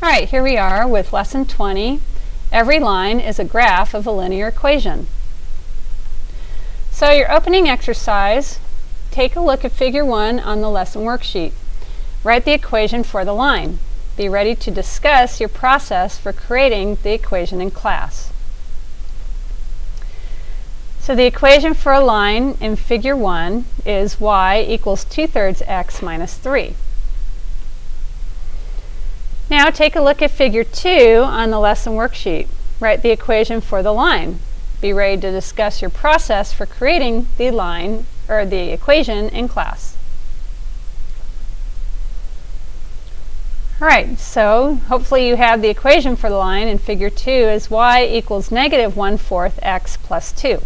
Alright, here we are with lesson 20. Every line is a graph of a linear equation. So your opening exercise, take a look at figure 1 on the lesson worksheet. Write the equation for the line. Be ready to discuss your process for creating the equation in class. So the equation for a line in figure 1 is y equals 2/3 x minus 3. Now take a look at figure 2 on the lesson worksheet. Write the equation for the line. Be ready to discuss your process for creating the line or the equation in class. Alright, so hopefully you have the equation for the line in figure 2 as y equals negative 1/4 x plus 2.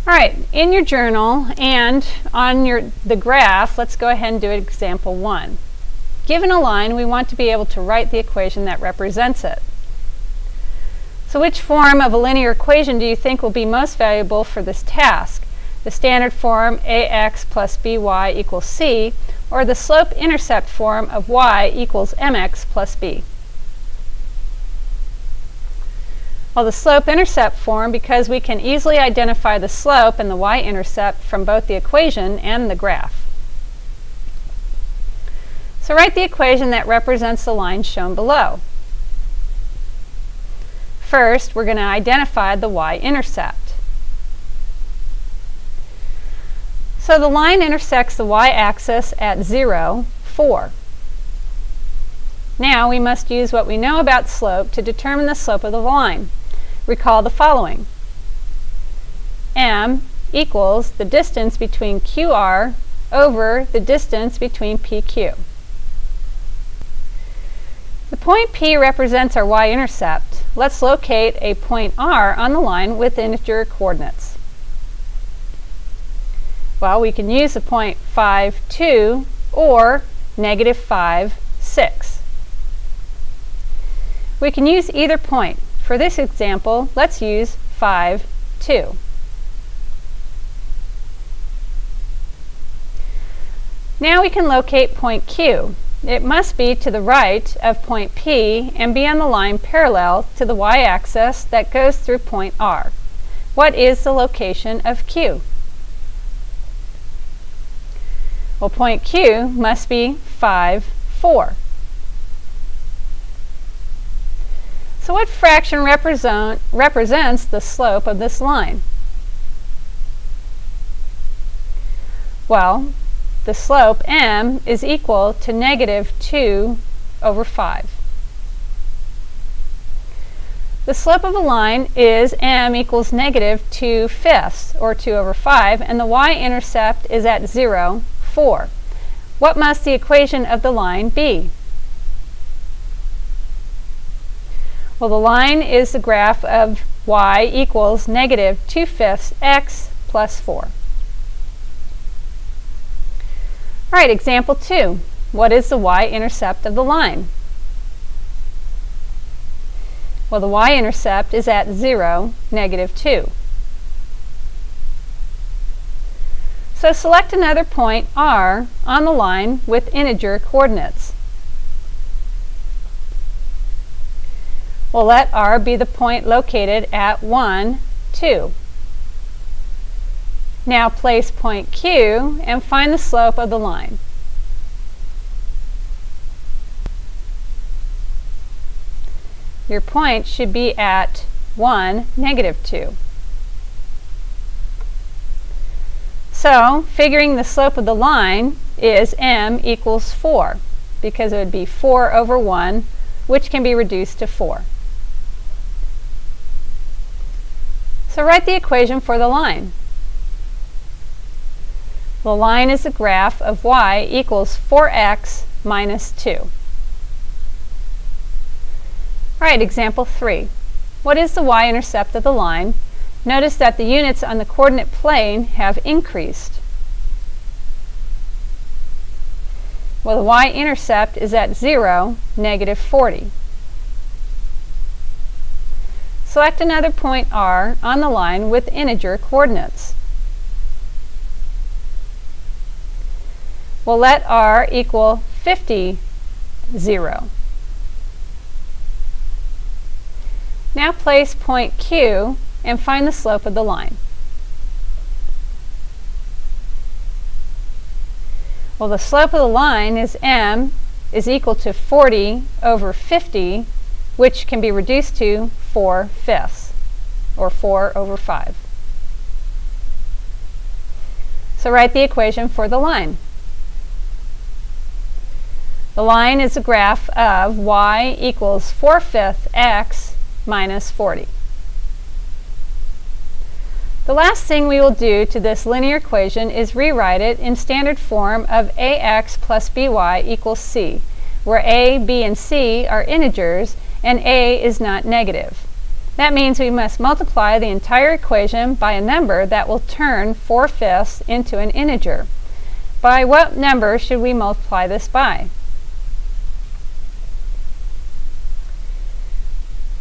Alright, in your journal and on the graph, let's go ahead and do example 1. Given a line, we want to be able to write the equation that represents it. So which form of a linear equation do you think will be most valuable for this task? The standard form ax plus by equals c, or the slope-intercept form of y equals mx plus b? Well, the slope-intercept form, because we can easily identify the slope and the y-intercept from both the equation and the graph. So write the equation that represents the line shown below. First, we're going to identify the y-intercept. So the line intersects the y-axis at 0, 4. Now we must use what we know about slope to determine the slope of the line. Recall the following. M equals the distance between QR over the distance between PQ. The point P represents our y-intercept. Let's locate a point R on the line with integer coordinates. Well, we can use the point 5, 2 or negative 5, 6. We can use either point. For this example, let's use 5, 2. Now we can locate point Q. It must be to the right of point P and be on the line parallel to the y-axis that goes through point R. What is the location of Q? Well, point Q must be 5, 4. So what fraction represents the slope of this line? Well, the slope m is equal to negative 2 over 5. The slope of a line is m equals negative 2/5 or 2 over 5, and the y-intercept is at 0, 4. What must the equation of the line be? Well, the line is the graph of y equals negative 2/5 x plus 4. Alright, example 2. What is the y-intercept of the line? Well, the y-intercept is at 0, negative 2. So select another point R on the line with integer coordinates. Well, let R be the point located at 1, 2. Now place point Q and find the slope of the line. Your point should be at 1, negative 2. So, figuring the slope of the line is m equals 4, because it would be 4 over 1, which can be reduced to 4. So write the equation for the line. The line is the graph of y equals 4x minus 2. Alright, example 3. What is the y-intercept of the line? Notice that the units on the coordinate plane have increased. Well, the y-intercept is at 0, negative 40. Select another point R on the line with integer coordinates. Well, let R equal 50 0. Now place point Q and find the slope of the line. Well, the slope of the line is m is equal to 40 over 50, which can be reduced to 4/5, or 4 over 5. So write the equation for the line. The line is a graph of y equals 4/5 x minus 40. The last thing we will do to this linear equation is rewrite it in standard form of ax plus by equals c, where a, b, and c are integers and a is not negative. That means we must multiply the entire equation by a number that will turn 4/5 into an integer. By what number should we multiply this by?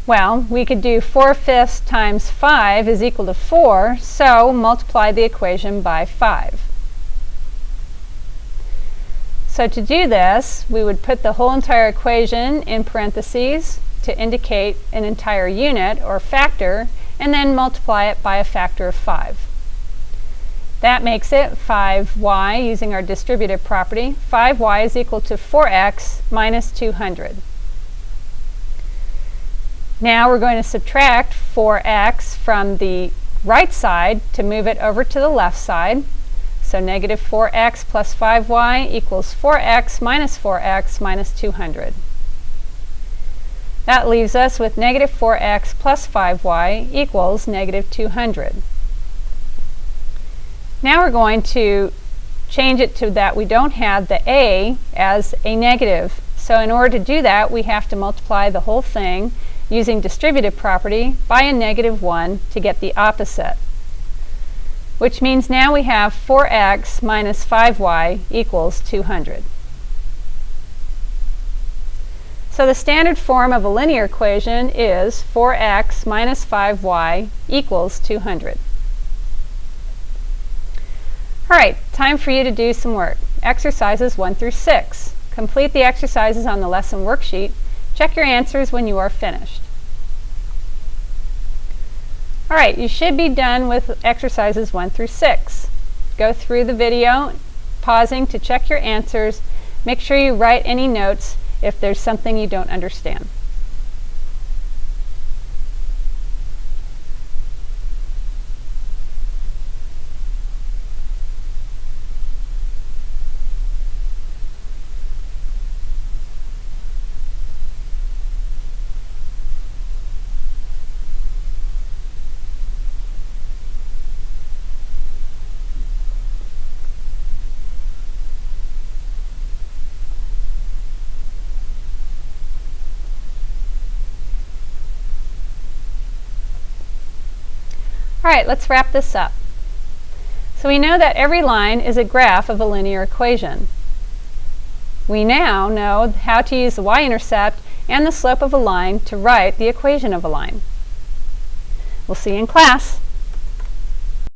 Well, we could do 4/5 times 5 is equal to 4, so multiply the equation by 5. So to do this, we would put the whole entire equation in parentheses to indicate an entire unit or factor, and then multiply it by a factor of 5. That makes it 5y, using our distributive property. 5y is equal to 4x minus 200. Now we're going to subtract 4x from the right side to move it over to the left side. So negative 4x plus 5y equals 4x minus 200. That leaves us with negative 4x plus 5y equals negative 200. Now we're going to change it to that we don't have the a as a negative. So in order to do that, we have to multiply the whole thing using distributive property by a negative 1 to get the opposite. Which means now we have 4x minus 5y equals 200. So the standard form of a linear equation is 4x minus 5y equals 200. Alright, time for you to do some work. Exercises 1 through 6. Complete the exercises on the lesson worksheet. Check your answers when you are finished. Alright, you should be done with exercises 1 through 6. Go through the video, pausing to check your answers. Make sure you write any notes if there's something you don't understand. Alright, let's wrap this up. So we know that every line is a graph of a linear equation. We now know how to use the y-intercept and the slope of a line to write the equation of a line. We'll see you in class.